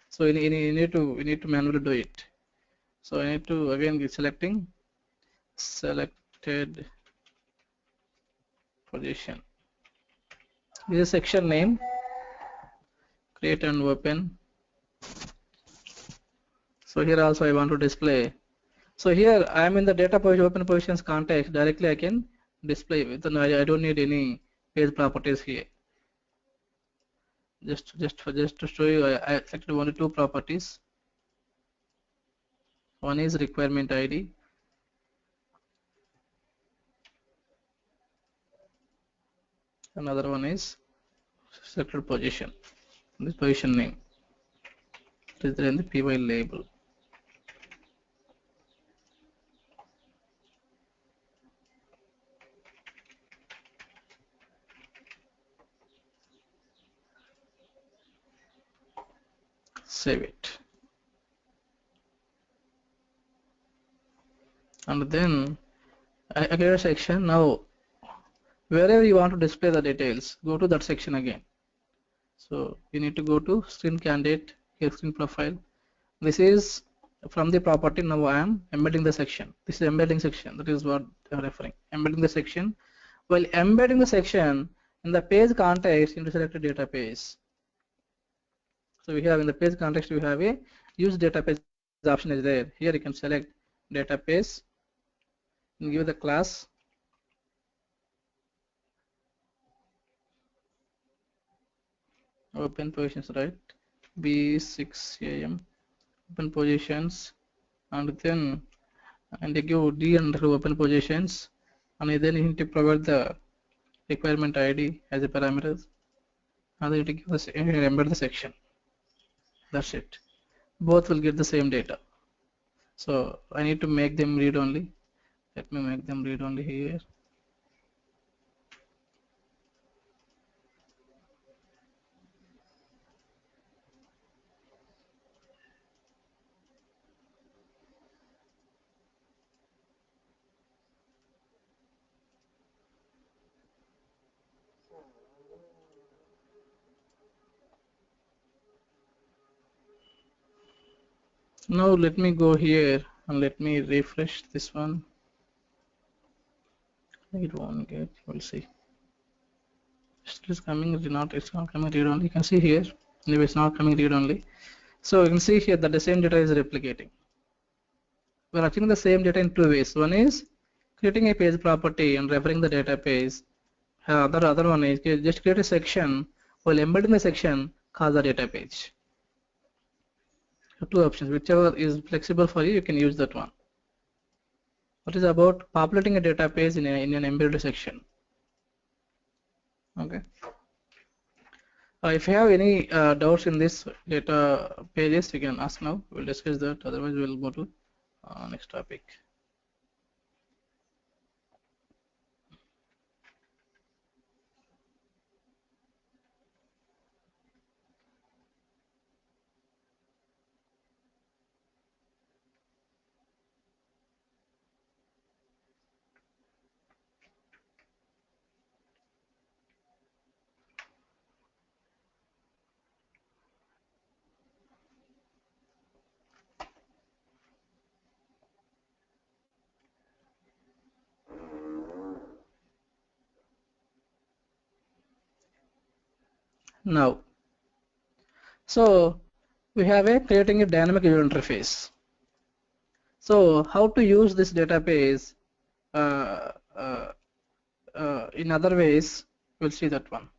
So you need to manually do it. So I need to again be selecting selected position. This is section name. Create and open. So here also I want to display. So here I am in the data open positions context. Directly I can display with. I don't need any page properties here. Just to show you, I selected only two properties. One is requirement ID. Another one is selected position. This position name. It is there in the py label. save it, and then I create a section. Now wherever you want to display the details, go to that section again. So you need to go to screen candidate, here screen profile. This is from the property. Now I am embedding the section. This is embedding section. That is what I'm referring. Embedding the section. While embedding the section in the page context, you need to select a data page. So we have in the page context we have a use data page option is there. Here you can select data page and give the class open positions, right? B6am open positions, and then and you give D under open positions, and then you need to provide the requirement ID as a parameter, and then you give us embed the section. That's it. Both will get the same data. So I need to make them read only. Let me make them read only here. Now let me go here and let me refresh this one. It won't get. We'll see. Still is coming. It's not coming read only. You can see here. Anyway, it's not coming read only. So you can see here that the same data is replicating. We're achieving the same data in two ways. One is creating a page property and referring the data page. Other one is just create a section while embedding the section, call the data page. So two options, whichever is flexible for you, you can use that one. What is about populating a data page in an embedded section? Okay. If you have any doubts in this data pages, you can ask now. We'll discuss that. Otherwise, we'll go to next topic. Now, so we have a creating a dynamic user interface. So how to use this database in other ways, we'll see that one.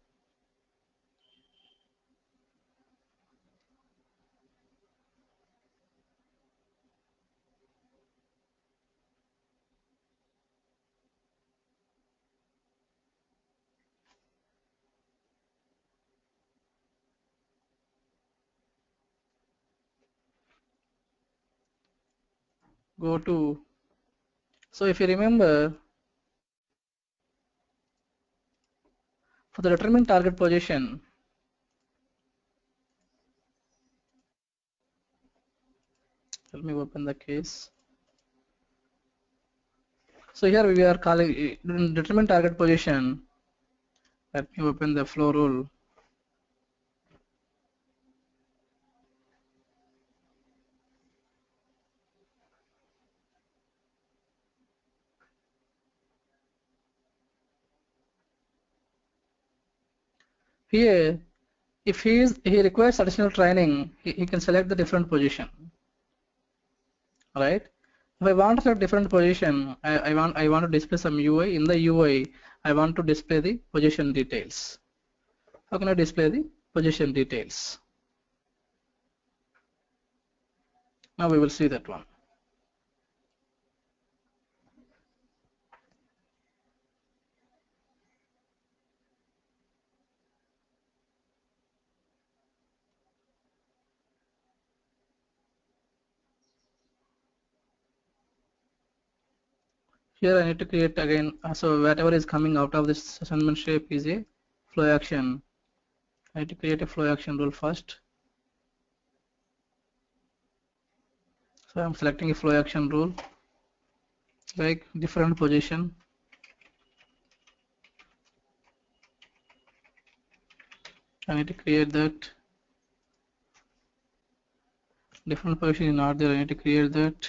Go to, so if you remember, for the determine target position, let me open the case. So here we are calling determine target position. Let me open the flow rule. Here, if he requires additional training, he can select the different position. Right? If I want to select different position, I want to display some UI. In the UI, I want to display the position details. How can I display the position details? Now we will see that one. Here I need to create again, so whatever is coming out of this assignment shape is a flow action. I need to create a flow action rule first. So I'm selecting a flow action rule, like different position. I need to create that. Different position is not there. I need to create that.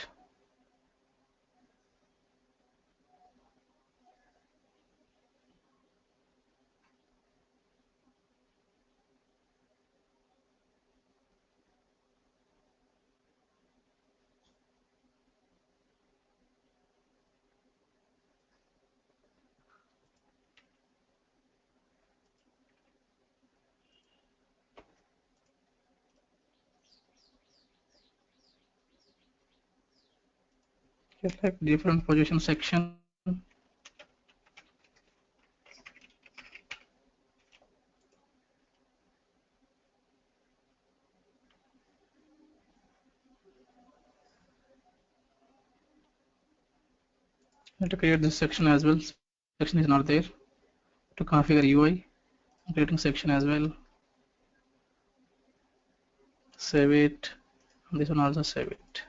Just like different position section. I need to create this section as well. Section is not there. To configure UI, I'm creating section as well. Save it. This one also save it.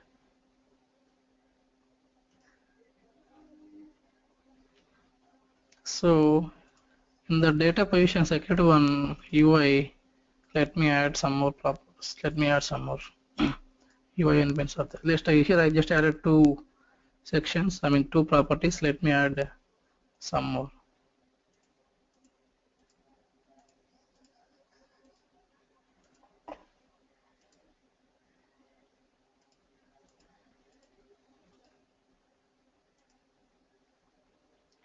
So in the data position security one UI, let me add some more properties. Let me add some more UI elements of the list. Here I just added two sections. I mean two properties. Let me add some more.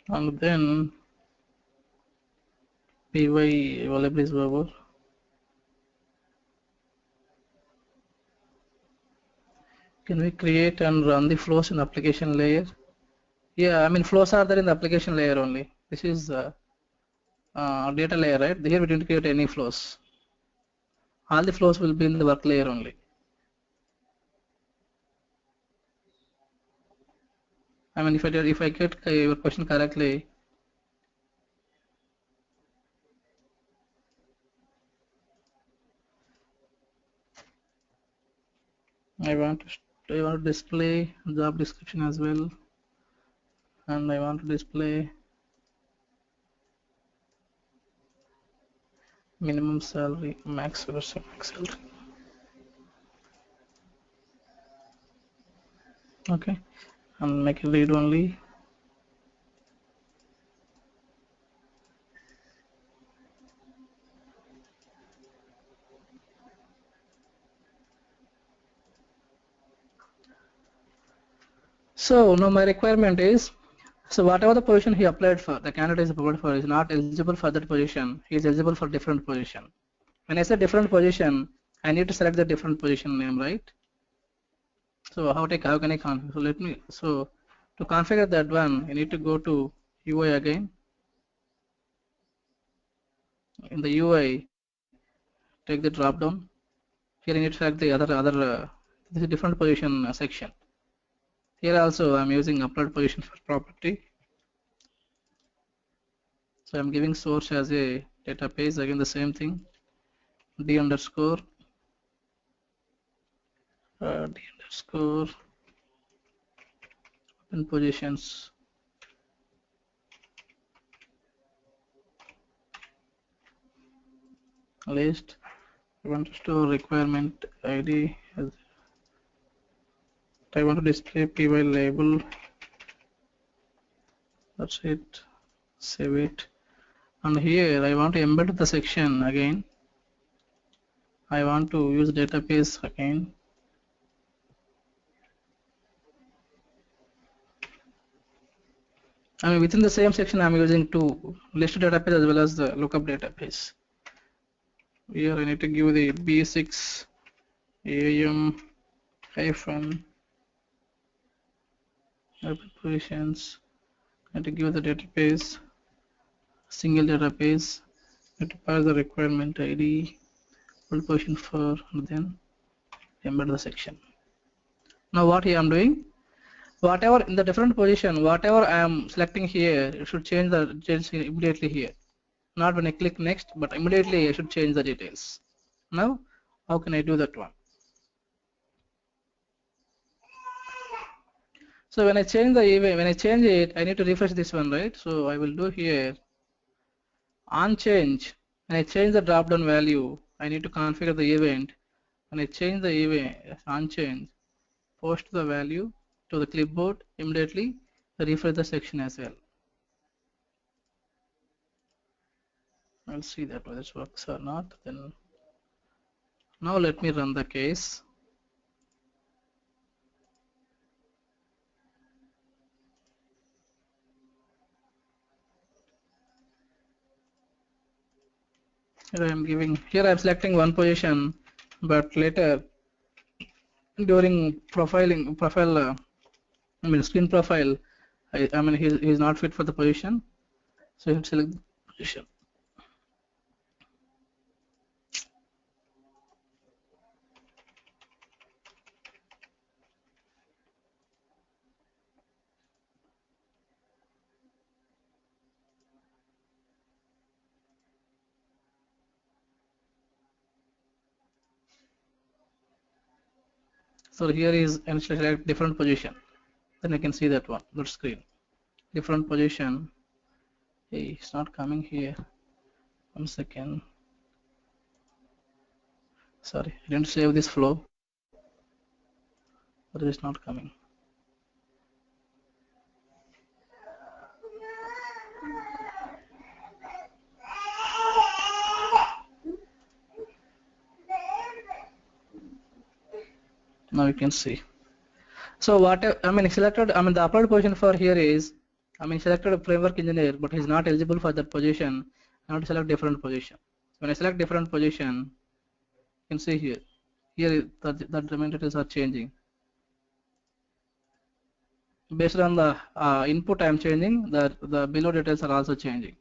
And then py available is over. Can we create and run the flows in the application layer? Yeah, I mean flows are there in the application layer only. This is data layer, right? Here we didn't create any flows. All the flows will be in the work layer only. I mean, if I get your question correctly, I want to display job description as well, and I want to display minimum salary, max versus max salary. Okay, and make it read only. So now my requirement is, so whatever the position he applied for, the candidate is applied for is not eligible for that position. He is eligible for different position. When I say different position, I need to select the different position name, right? So how can I configure? So to configure that one, you need to go to UI again. In the UI, take the drop down. Here you need to select the this is different position section. Here also I'm using upload position for property. So I'm giving source as a database, again the same thing, d underscore open positions list. I want to store requirement ID. I want to display py label. That's it. Save it. And here I want to embed the section again. I want to use database again. I mean within the same section I'm using two, list database as well as the lookup database. Here I need to give the B6 AM hyphen open positions. I need to give the database single database. I need to pass the requirement ID, full position for, and then embed the section. Now what here I'm doing, whatever in the different position, whatever I am selecting here, it should change immediately here. Not when I click next, but immediately I should change the details. Now, how can I do that one? So when I change the event, when I change it, I need to refresh this one, right? So I will do here on change. When I change the drop down value, I need to configure the event. When I change the event on change, post the value to the clipboard, immediately refresh the section as well. I'll see that whether this works or not. Then now let me run the case. Here I'm selecting one position, but later during screen profile, I mean he's not fit for the position, so you select the position. So here is and select different position. Then I can see that one, that screen. Different position. Hey, it's not coming here. 1 second. Sorry, I didn't save this flow. But it is not coming. Now you can see. So what I mean selected, I mean the upload position for here is, I mean selected a framework engineer, but he's not eligible for that position. I want to select different position. When I select different position, you can see here. Here the domain details are changing. Based on the input I am changing, the below details are also changing.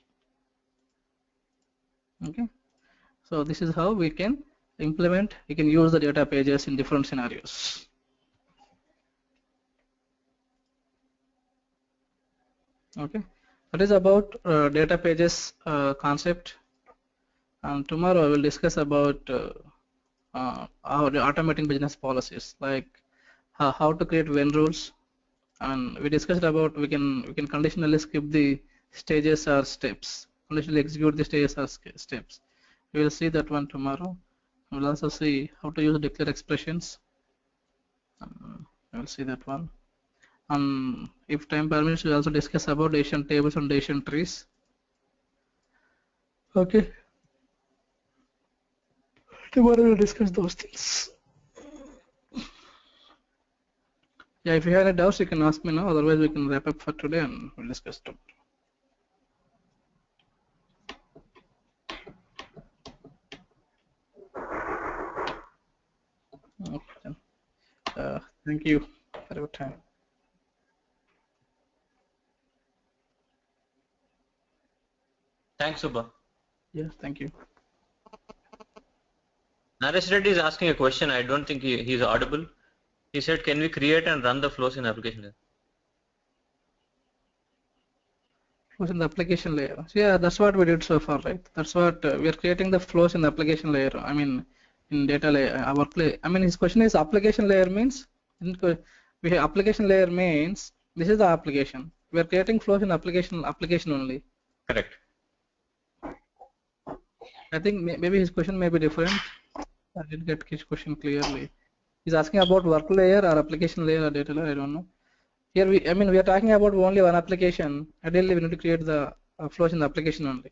Okay. So this is how we can implement, we can use the data pages in different scenarios. Okay, that is about data pages concept, and tomorrow I will discuss about automating business policies, like how to create when rules, and we discussed about we can conditionally skip the stages or steps, conditionally execute the stages or steps. We will see that one tomorrow. We will also see how to use declare expressions. We will see that one. If time permits, we also discuss about decision tables and decision trees. Okay. Tomorrow we'll discuss those things. Yeah, if you have any doubts, you can ask me now. Otherwise, we can wrap up for today and we'll discuss tomorrow. Okay, then. Thank you for your time. Thanks, Subha. Yes, thank you. Naresh Reddy is asking a question. I don't think he's audible. He said, can we create and run the flows in application layer? Flows in the application layer. So yeah, that's what we did so far, right? That's what we are creating the flows in the application layer. I mean, in data layer, our play. I mean, his question is application layer means. We have application layer means this is the application. We are creating flows in application only. Correct. I think maybe his question may be different. I didn't get his question clearly. He's asking about work layer or application layer or data layer. I don't know. Here we are talking about only one application. Ideally, we need to create the flows in the application only.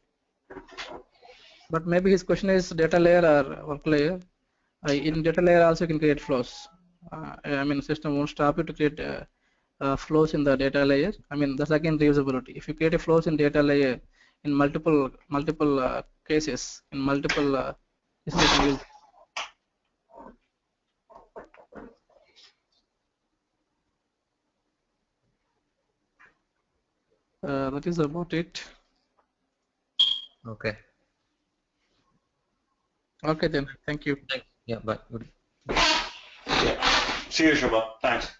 But maybe his question is data layer or work layer. In data layer also you can create flows. I mean, system won't stop you to create flows in the data layer. I mean, that's again reusability. If you create a flows in data layer in multiple cases, in multiple this you can use. That is about it. Okay. Okay then. Thank you. Thanks. Yeah, bye. Good. Yeah. See you, Shubha. Thanks.